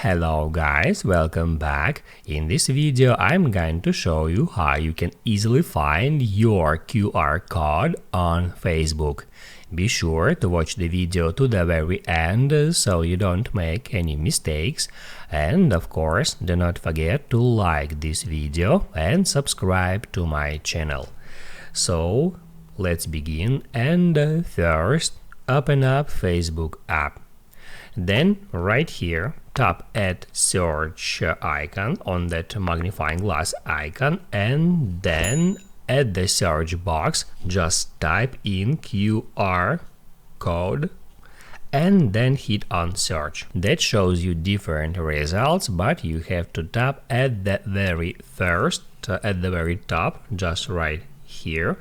Hello guys, welcome back. In this video I'm going to show you how you can easily find your QR code on Facebook. Be sure to watch the video to the very end so you don't make any mistakes, and of course do not forget to like this video and subscribe to my channel. So let's begin, and first open up Facebook app. Then right here tap at search icon on that magnifying glass icon, and then at the search box just type in QR code and then hit on search. That shows you different results, but you have to tap at the very first, at the very top, just right here,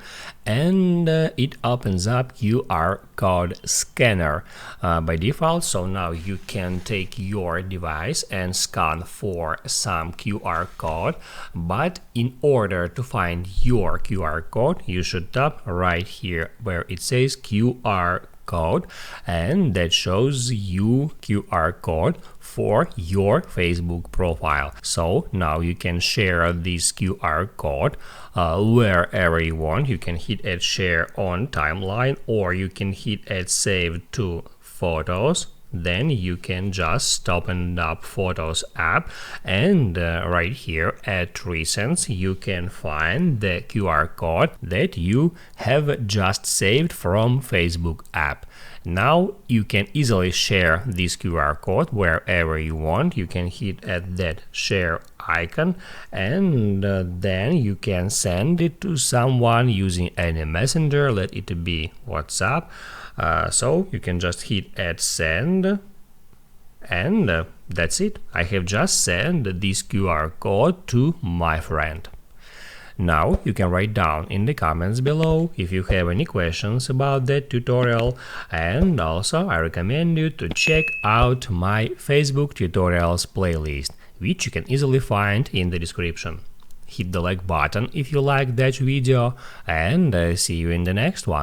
and it opens up QR code scanner by default. So now you can take your device and scan for some QR code, but in order to find your QR code you should tap right here where it says QR code, and that shows you QR code for your Facebook profile. So now you can share this QR code wherever you want. You can hit add share on timeline, or you can hit add save to photos. Then you can just open up Photos app, and right here at Recents you can find the QR code that you have just saved from Facebook app. Now you can easily share this QR code wherever you want. You can hit at that share icon, and then you can send it to someone using any messenger. Let it be WhatsApp. So you can just hit add send, and that's it. I have just sent this QR code to my friend. Now you can write down in the comments below if you have any questions about that tutorial, and also I recommend you to check out my Facebook tutorials playlist, which you can easily find in the description. Hit the like button if you like that video, and see you in the next one.